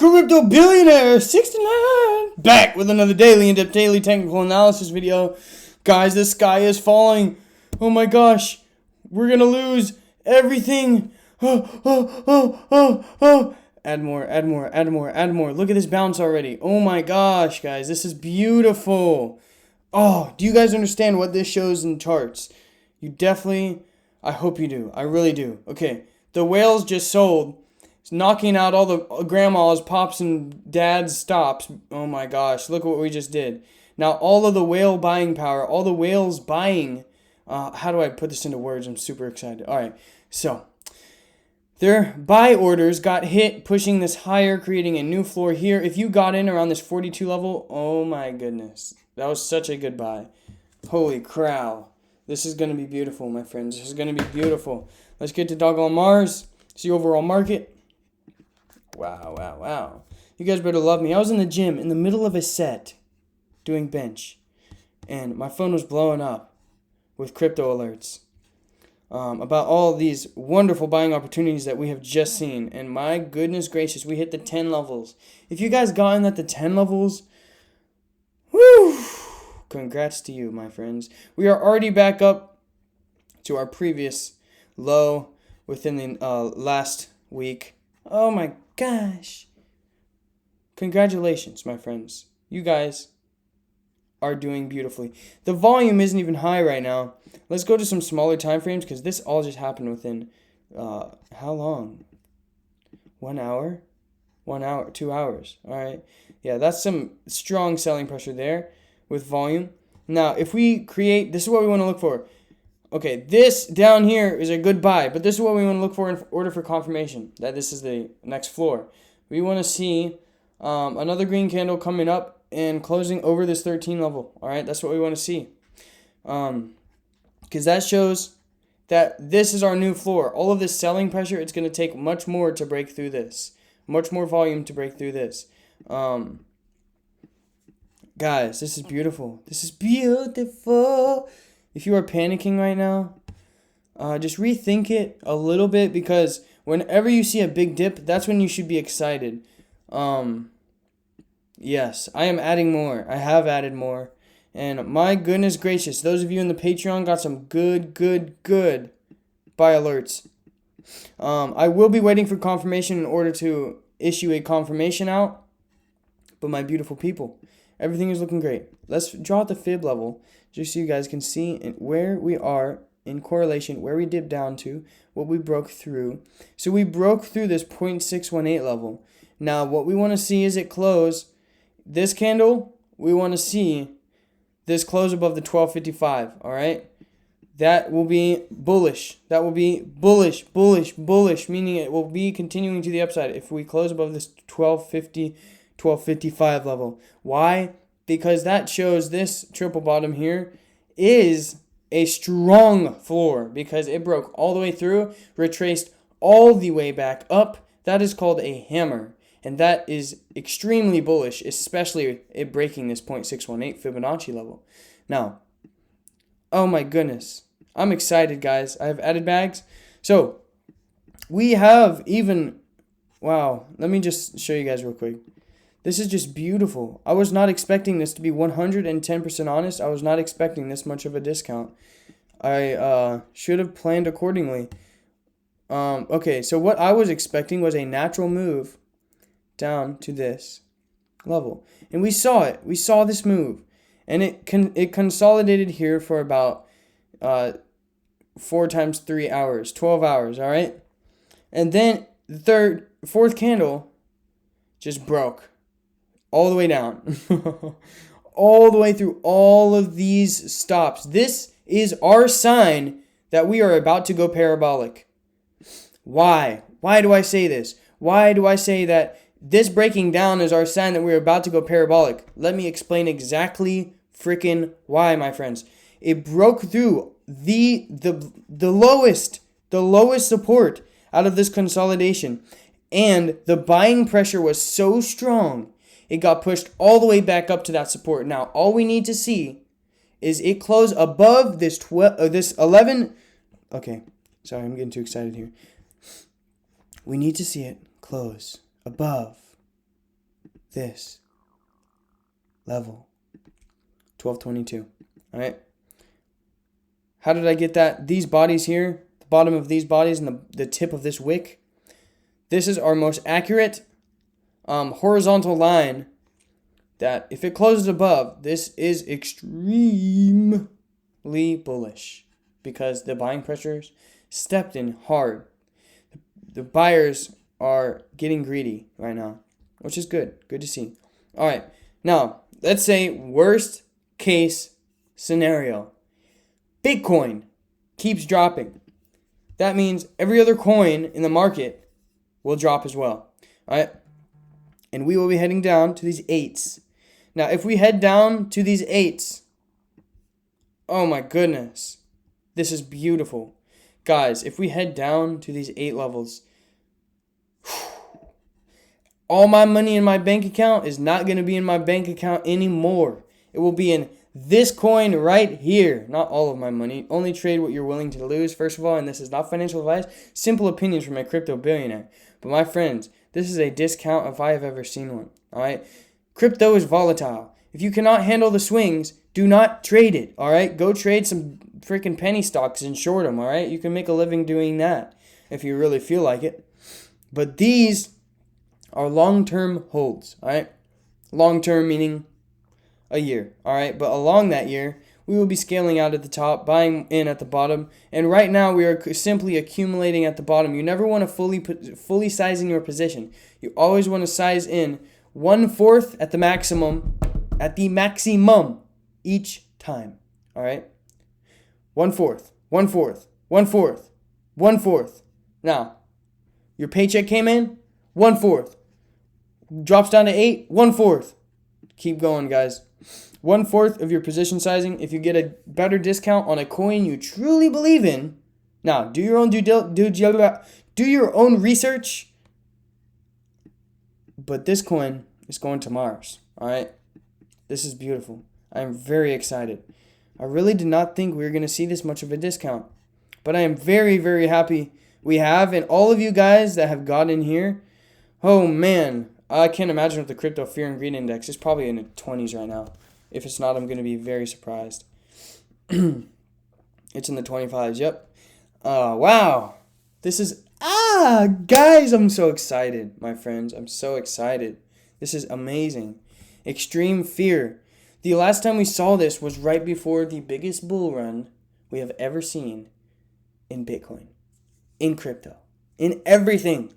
Crypto Billionaire 69 back with another daily in-depth daily technical analysis video. Guys, the sky is falling. Oh my gosh, we're gonna lose everything. Add more. Look at this bounce already. Oh my gosh, guys, this is beautiful. Oh, do you guys understand what this shows in charts? You definitely, I hope you do. I really do. Okay, the whales just sold. It's knocking out all the grandmas, pops, and dads stops. Oh my gosh, look what we just did. Now all of the whale buying power, all the whales buying, how do I put this into words? I'm super excited. All right, so their buy orders got hit, pushing this higher, creating a new floor here. If you got in around this 42 level, oh my goodness, that was such a good buy. Holy crow. This is going to be beautiful, my friends. This is going to be beautiful. Let's get to Dogelon Mars, see overall market. Wow. You guys better love me. I was in the gym in the middle of a set doing bench, and my phone was blowing up with crypto alerts about all these wonderful buying opportunities that we have just seen. And my goodness gracious, we hit the 10 levels. If you guys got in at the 10 levels, whoo, congrats to you, my friends. We are already back up to our previous low within the last week. Oh my gosh. Congratulations, my friends. You guys are doing beautifully. The volume isn't even high right now. Let's go to some smaller time frames because this all just happened within how long? 1 hour? 1 hour, 2 hours. All right. Yeah, that's some strong selling pressure there with volume. Now, if we create, this is what we want to look for. Okay, this down here is a good buy, but this is what we want to look for in order for confirmation that this is the next floor. We want to see another green candle coming up and closing over this 13 level. All right, that's what we want to see. Because that shows that this is our new floor. All of this selling pressure, it's going to take much more to break through this. Much more volume to break through this. Guys, this is beautiful. This is beautiful. If you are panicking right now, just rethink it a little bit, because whenever you see a big dip, that's when you should be excited. Yes, I am adding more. I have added more. And my goodness gracious, those of you in the Patreon got some good buy alerts. I will be waiting for confirmation in order to issue a confirmation out. But my beautiful people, everything is looking great. Let's draw out the fib level just so you guys can see where we are in correlation, where we dipped down to, what we broke through. So we broke through this 0.618 level. Now what we want to see is it close. This candle, we want to see this close above the 1255, all right? That will be bullish. That will be bullish, meaning it will be continuing to the upside if we close above this 1250, 1255 level. Why? Because that shows this triple bottom here is a strong floor because it broke all the way through, retraced all the way back up. That is called a hammer, and that is extremely bullish, especially it breaking this 0.618 Fibonacci level. Now, oh my goodness, I'm excited, guys. I have added bags. So we have even, wow, let me just show you guys real quick. This is just beautiful. I was not expecting this, to be 110% honest. I was not expecting this much of a discount. I should have planned accordingly. Okay, so what I was expecting was a natural move down to this level. And we saw it. We saw this move. And it consolidated here for about 4 times 3 hours, 12 hours, all right? And then the fourth candle just broke. All the way down. All the way through all of these stops. This is our sign that we are about to go parabolic. Why? Why do I say this? Why do I say that this breaking down is our sign that we're about to go parabolic? Let me explain exactly freaking why, my friends. It broke through the lowest support out of this consolidation. And the buying pressure was so strong, it got pushed all the way back up to that support. Now, all we need to see is it close above this 11. Okay, sorry, I'm getting too excited here. We need to see it close above this level. 1222. All right. How did I get that? These bodies here, the bottom of these bodies and the tip of this wick. This is our most accurate horizontal line that if it closes above, this is extremely bullish because the buying pressures stepped in hard. The buyers are getting greedy right now, which is good. Good to see. All right. Now, let's say worst case scenario. Bitcoin keeps dropping. That means every other coin in the market will drop as well. All right. And we will be heading down to these 8s. Now, if we head down to these 8s, oh my goodness, this is beautiful. Guys, if we head down to these 8 levels, all my money in my bank account is not going to be in my bank account anymore. It will be in this coin right here. Not all of my money. Only trade what you're willing to lose, first of all, and this is not financial advice. Simple opinions from a crypto billionaire. But my friends, this is a discount if I have ever seen one. All right? Crypto is volatile. If you cannot handle the swings, do not trade it. All right? Go trade some freaking penny stocks and short them. All right? You can make a living doing that if you really feel like it. But these are long-term holds. All right? Long-term meaning a year. All right? But along that year, we will be scaling out at the top, buying in at the bottom, and right now we are simply accumulating at the bottom. You never want to fully size in your position. You always want to size in 1/4 at the maximum, each time. All right, 1/4, 1/4, 1/4, 1/4. Now, your paycheck came in, 1/4, drops down to 8, 1/4. Keep going, guys. 1/4 of your position sizing. If you get a better discount on a coin you truly believe in, now do your own do your own research. But this coin is going to Mars. All right, this is beautiful. I am very excited. I really did not think we were going to see this much of a discount, but I am very, very happy we have. And all of you guys that have got in here, oh man, I can't imagine what the crypto fear and greed index is. Probably in the 20s right now. If it's not, I'm going to be very surprised. It's in the 25s. Yep. Wow. This is... guys, I'm so excited, my friends. I'm so excited. This is amazing. Extreme fear. The last time we saw this was right before the biggest bull run we have ever seen in Bitcoin, in crypto, in everything.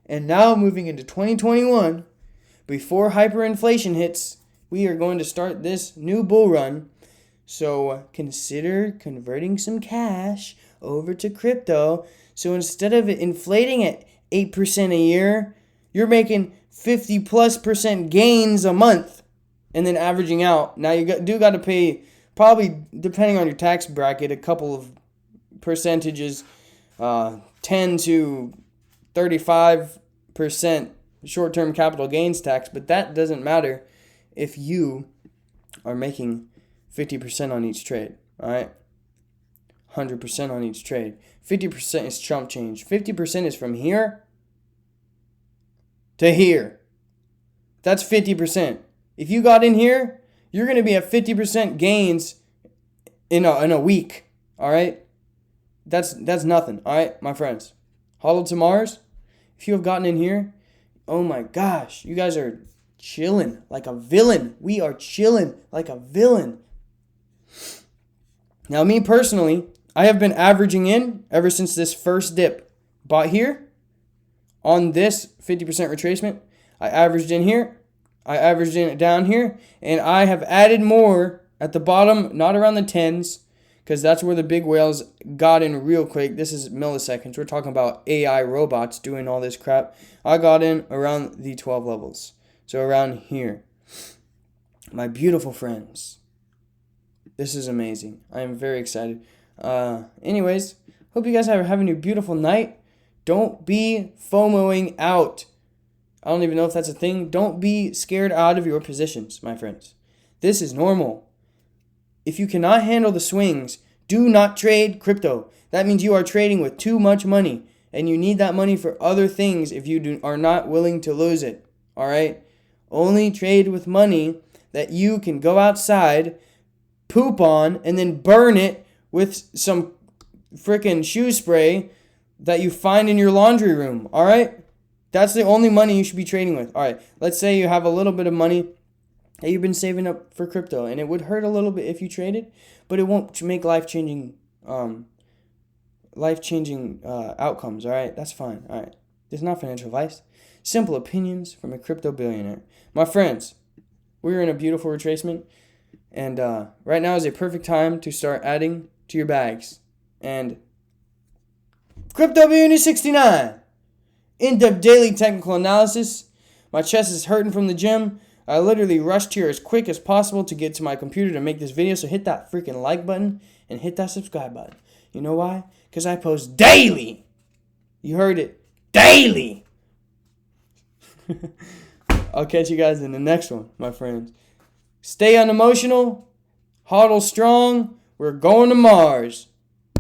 And now moving into 2021, before hyperinflation hits, we are going to start this new bull run. So consider converting some cash over to crypto. So instead of it inflating at 8% a year, you're making 50+% gains a month and then averaging out. Now you got to pay, probably depending on your tax bracket, a couple of percentages, 10 to 35% short-term capital gains tax, but that doesn't matter if you are making 50% on each trade, all right? 100% on each trade. 50% is chump change. 50% is from here to here. That's 50%. If you got in here, you're going to be at 50% gains in a week, all right? That's nothing, all right, my friends. HODL to Mars, if you have gotten in here, oh my gosh, you guys are chilling like a villain. We are chilling like a villain. Now, me personally, I have been averaging in ever since this first dip. Bought here on this 50% retracement. I averaged in here. I averaged in down here. And I have added more at the bottom, not around the 10s, because that's where the big whales got in real quick. This is milliseconds. We're talking about AI robots doing all this crap. I got in around the 12 levels. So around here. My beautiful friends. This is amazing. I am very excited. Anyways, hope you guys are having a beautiful night. Don't be FOMOing out. I don't even know if that's a thing. Don't be scared out of your positions, my friends. This is normal. If you cannot handle the swings, do not trade crypto. That means you are trading with too much money, and you need that money for other things if you are not willing to lose it. All right? Only trade with money that you can go outside, poop on, and then burn it with some freaking shoe spray that you find in your laundry room, all right? That's the only money you should be trading with. All right, let's say you have a little bit of money that you've been saving up for crypto, and it would hurt a little bit if you traded, but it won't make life-changing outcomes, all right? That's fine, all right? This is not financial advice. Simple opinions from a crypto billionaire. My friends, we're in a beautiful retracement, and right now is a perfect time to start adding to your bags. And Crypto Billionaire 69, in-depth daily technical analysis. My chest is hurting from the gym. I literally rushed here as quick as possible to get to my computer to make this video, so hit that freaking like button and hit that subscribe button. You know why? Because I post daily. You heard it. Daily. I'll catch you guys in the next one, my friends. Stay unemotional. HODL strong. We're going to Mars.